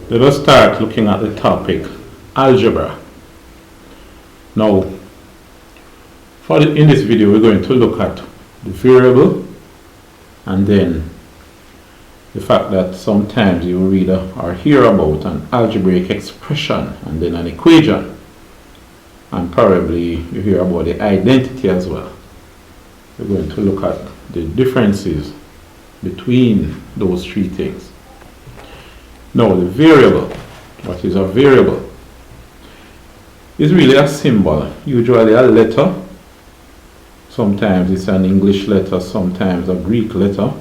Let us start looking at the topic algebra. Now, in this video we're going to look at the variable and then the fact that sometimes you read or hear about an algebraic expression and then an equation, and probably you hear about the identity as well. We're going to look at the differences between those three things. Now, the variable, what is a variable? Is really a symbol, usually a letter. Sometimes it's an English letter, sometimes a Greek letter,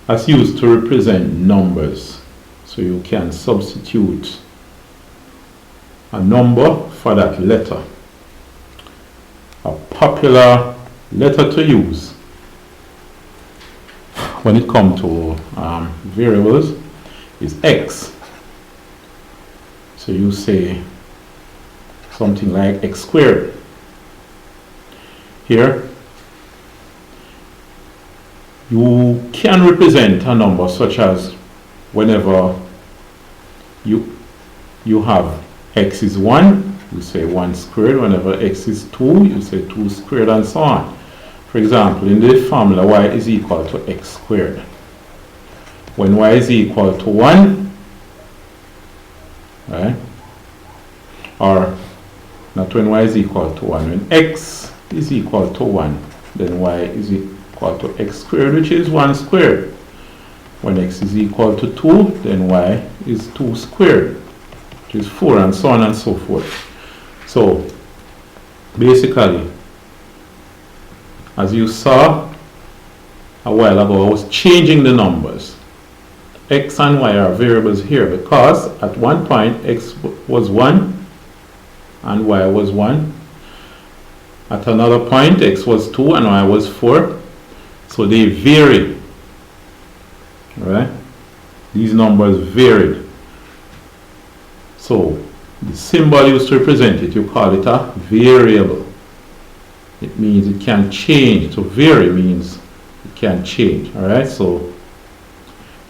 as used to represent numbers. So you can substitute a number for that letter. A popular letter to use when it comes to variables is x. So you say something like x squared. Here you can represent a number such as whenever you have x is 1, you say 1 squared. Whenever x is 2, you say 2 squared, and so on. For example, in the formula y is equal to x squared. When y is equal to 1, right? Or not when y is equal to 1, when x is equal to 1, then y is equal to x squared, which is 1 squared. When x is equal to 2, then y is 2 squared, which is 4, and so on and so forth. So basically, as you saw a while ago, I was changing the numbers. X and y are variables here because at one point x was 1 and y was 1. At another point x was 2 and y was 4. So they vary. Right? These numbers varied. So the symbol used to represent it, you call it a variable. It means it can change. To vary means it can change. Alright, so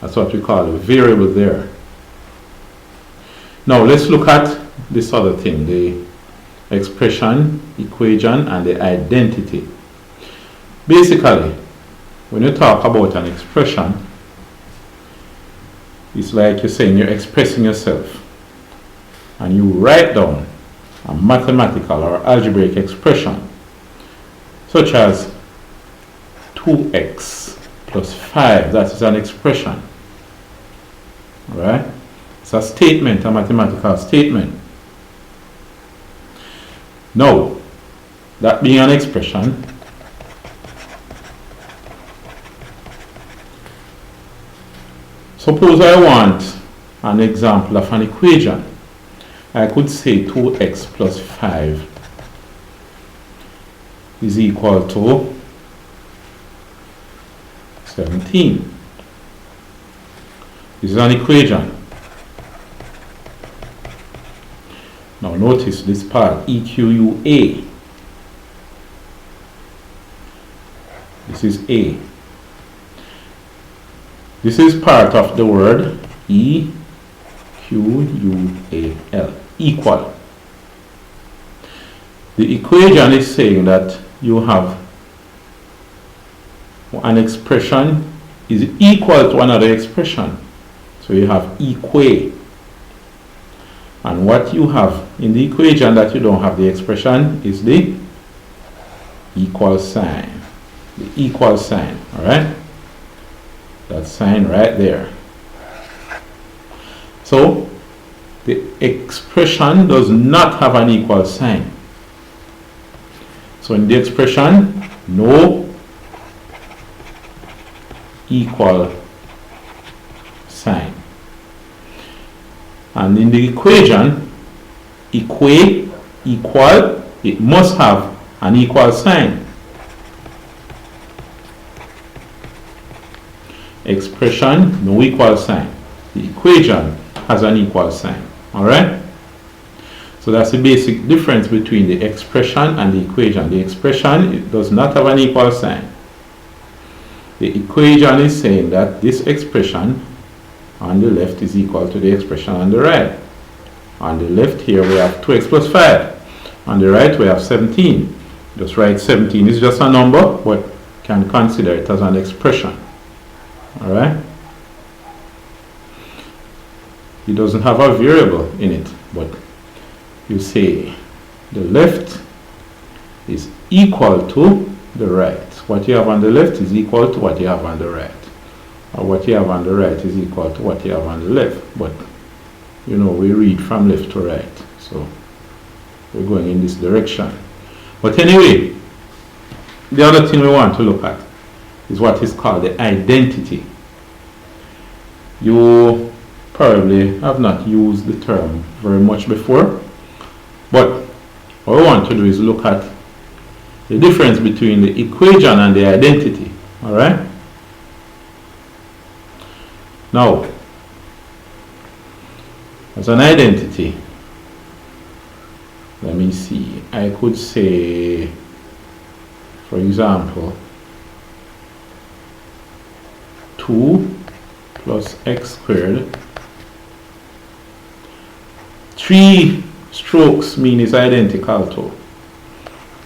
that's what we call a variable there. Now let's look at this other thing, the expression, equation, and the identity. Basically, when you talk about an expression, it's like you're saying you're expressing yourself, and you write down a mathematical or algebraic expression such as 2x plus 5. That is an expression. Right? It's a statement, a mathematical statement. Now, that being an expression, suppose I want an example of an equation. I could say 2x plus 5 is equal to 17. This is an equation. Now notice this part, EQUA. This is A. This is part of the word EQUAL, equal. The equation is saying that you have an expression is equal to another expression. So you have equa. And what you have in the equation that you don't have the expression is the equal sign. The equal sign, alright? That sign right there. So the expression does not have an equal sign. So in the expression, no equal sign. And in the equation, equate, equal, it must have an equal sign. Expression, no equal sign. The equation has an equal sign. Alright? So that's the basic difference between the expression and the equation. The expression, it does not have an equal sign. The equation is saying that this expression on the left is equal to the expression on the right. On the left here we have 2x plus 5. On the right we have 17. Just write 17 is just a number, but can consider it as an expression. Alright? It doesn't have a variable in it, but you say the left is equal to the right. What you have on the left is equal to what you have on the right. Or what you have on the right is equal to what you have on the left. But you know, we read from left to right, so we're going in this direction. But anyway, the other thing we want to look at is what is called the identity. You probably have not used the term very much before, but what we want to do is look at the difference between the equation and the identity. Alright? Now, as an identity, let me see, I could say, for example, 2 plus x squared. 3 strokes mean is identical to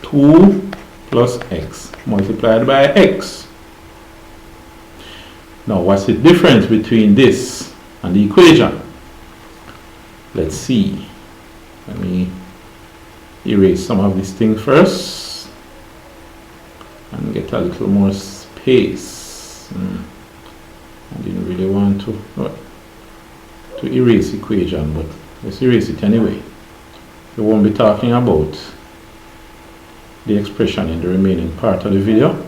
2 plus x multiplied by x. Now, what's the difference between this and the equation? Let's see. Let me erase some of these things first and get a little more space. I didn't really want to erase equation, but let's erase it anyway. We won't be talking about the expression in the remaining part of the video,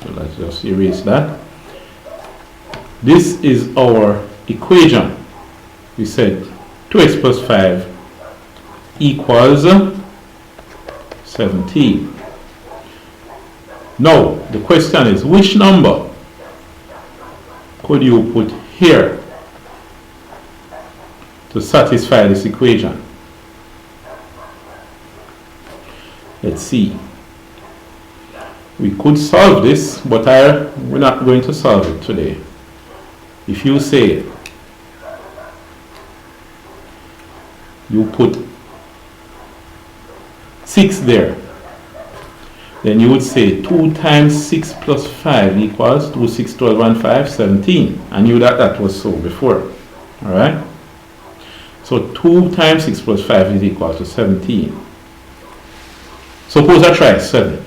so let's just erase that. This is our equation. We said 2x plus 5 equals 17. Now the question is, which number could you put here to satisfy this equation? Let's see. We could solve this, but we're not going to solve it today. If you say you put 6 there, then you would say 2 times 6 plus 5 equals 2, 6, 12, and 5, 17. I knew that that was so before. Alright? So 2 times 6 plus 5 is equal to 17. Suppose I try 7.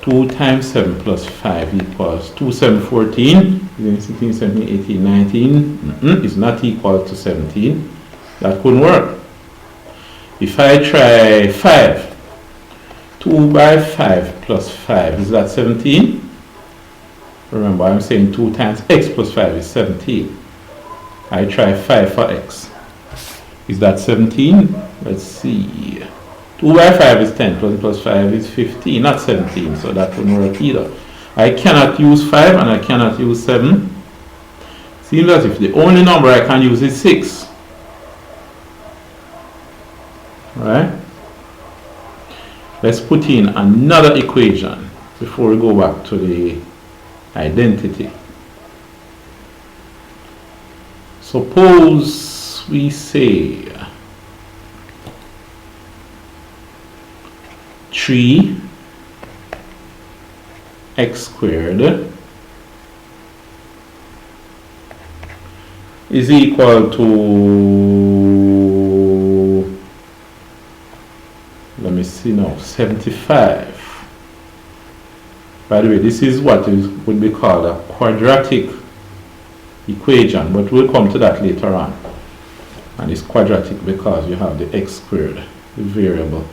2 times 7 plus 5 equals 2, 7, 14. 16, 17, 18, 19. Is not equal to 17. That couldn't work. If I try 5, 2 by 5 plus 5, is that 17? Remember, I'm saying 2 times x plus 5 is 17. I try 5 for x. Is that 17? Let's see. 2 by 5 is 10, plus 5 is 15, not 17, so that wouldn't work either. I cannot use 5 and I cannot use 7. Seems as if the only number I can use is 6. Right? Let's put in another equation before we go back to the identity. Suppose we say 3 x squared is equal to, let me see now, 75. By the way, this is what would be called a quadratic equation, but we'll come to that later on. And it's quadratic because you have the x squared, the variable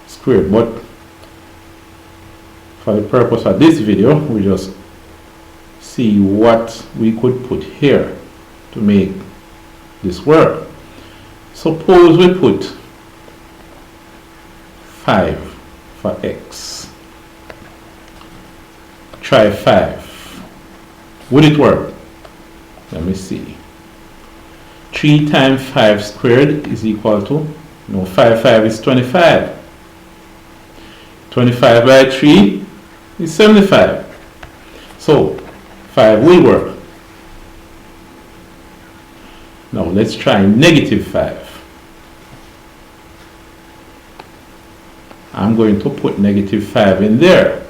squared. But for the purpose of this video, we just see what we could put here to make this work. Suppose we put 5 for x. Try 5. Would it work? Let me see. 3 times 5 squared is equal to, no, 5 is 25. 25 by 3 is 75. So 5 will work. Now let's try negative 5. I'm going to put negative 5 in there.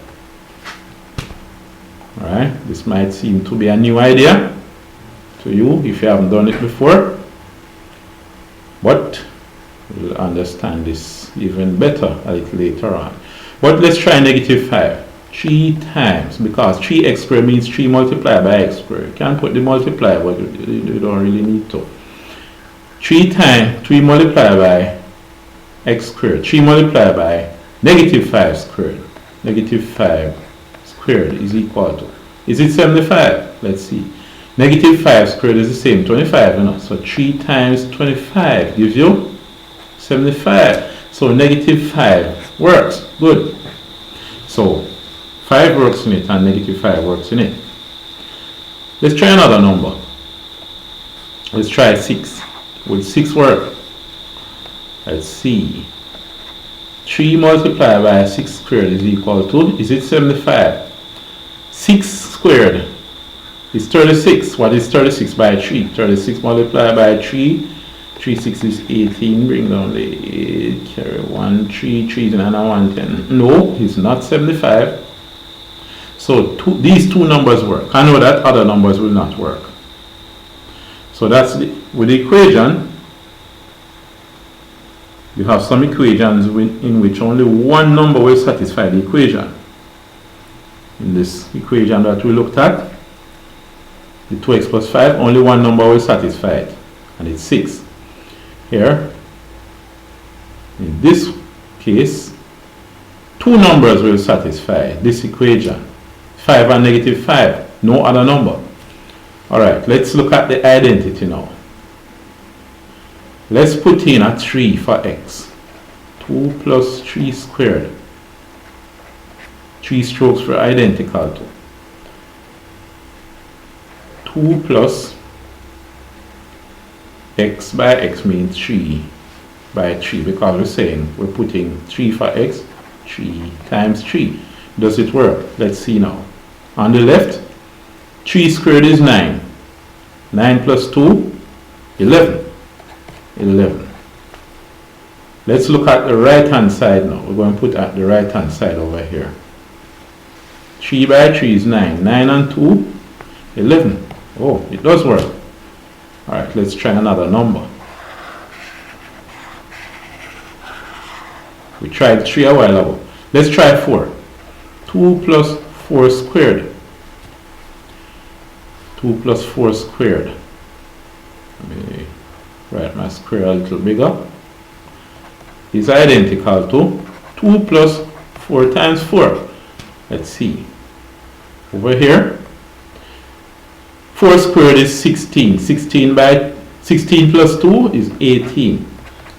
Alright, this might seem to be a new idea to you if you haven't done it before, but you'll understand this even better a little later on. But let's try negative 5. 3 times, because 3x squared means 3 multiplied by x squared. You can put the multiply, but you don't really need to. 3 times 3 multiplied by x squared. 3 multiplied by negative 5 squared. Negative 5 squared is equal to, is it 75? Let's see. Negative 5 squared is the same, 25, you know. So 3 times 25 gives you 75. So negative 5 works. Good. So 5 works in it and negative 5 works in it. Let's try another number. Let's try 6. Will 6 work? Let's see. 3 multiplied by 6 squared is equal to, is it 75? 6 squared is 36. What is 36 by 3? 36 multiplied by 3. 3 6 is 18. Bring down the 8. Carry 1 3. 3 is 9 and 1 10. No, it's not 75. So these two numbers work. I know that other numbers will not work. So that's with the equation. You have some equations in which only one number will satisfy the equation. In this equation that we looked at, the 2x plus 5, only one number will satisfy it, and it's 6. Here, in this case, two numbers will satisfy this equation. 5 and negative 5, no other number. Alright, let's look at the identity now. Let's put in a 3 for x. 2 plus 3 squared. 3 strokes for identical to 2 plus x by x means 3 by 3, because we're saying we're putting 3 for x, 3 times 3. Does it work? Let's see now. On the left, 3 squared is 9. 9 plus 2, 11. 11. Let's look at the right hand side now. We're going to put at the right hand side over here. 3 by 3 is 9. 9 and 2, 11. Oh, it does work. Alright, let's try another number. We tried 3 a while ago. Let's try 4. 2 plus 4 squared. 2 plus 4 squared. Let me write my square a little bigger. Is identical to 2 plus 4 times 4. Let's see. Over here, 4 squared is 16. 16 plus 2 is 18.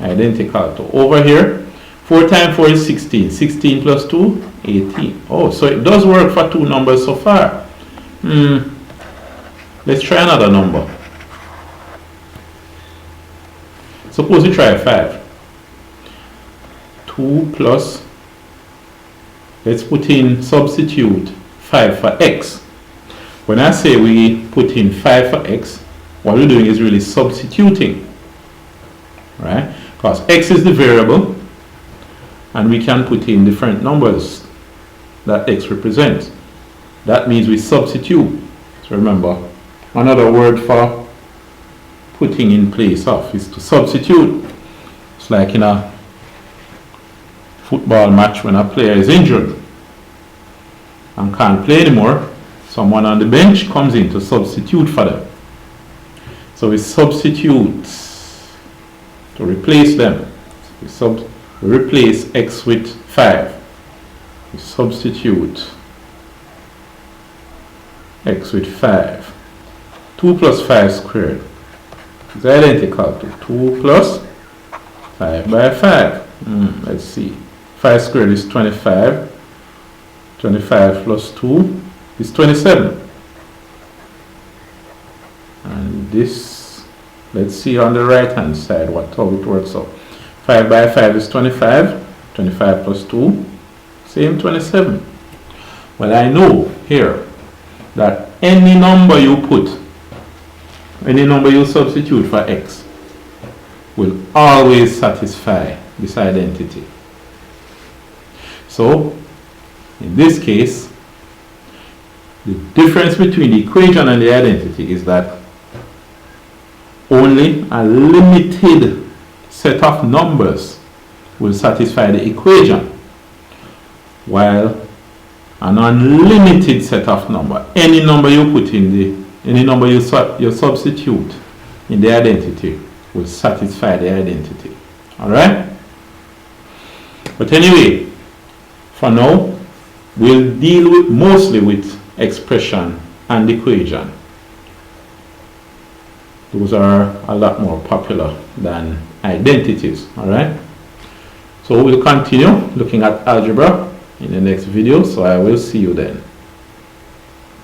Identical to over here, 4 times 4 is 16. 16 plus 2, 18. Oh, so it does work for two numbers so far. Let's try another number. Suppose we try 5. 2 plus, let's put in, substitute 5 for x. When I say we put in 5 for x, what we're doing is really substituting, right? Because x is the variable, and we can put in different numbers that x represents. That means we substitute. So remember, another word for putting in place of is to substitute. It's like in a football match when a player is injured and can't play anymore. Someone on the bench comes in to substitute for them. So we substitute to replace them. We replace x with 5. We substitute x with 5. 2 plus 5 squared is identical to 2 plus 5 by 5. Let's see. 5 squared is 25. 25 plus 2 is 27. And this, let's see on the right hand side how it works out. 5 by 5 is 25. 25 plus 2, same 27. Well, I know here that any number you put any number you substitute for x will always satisfy this identity. So, in this case, the difference between the equation and the identity is that only a limited set of numbers will satisfy the equation, while an unlimited set of numbers, any number you put in any number you substitute in the identity will satisfy the identity. Alright? But anyway, for now, we'll deal mostly with expression and equation. Those are a lot more popular than identities. Alright? So we'll continue looking at algebra in the next video, so I will see you then.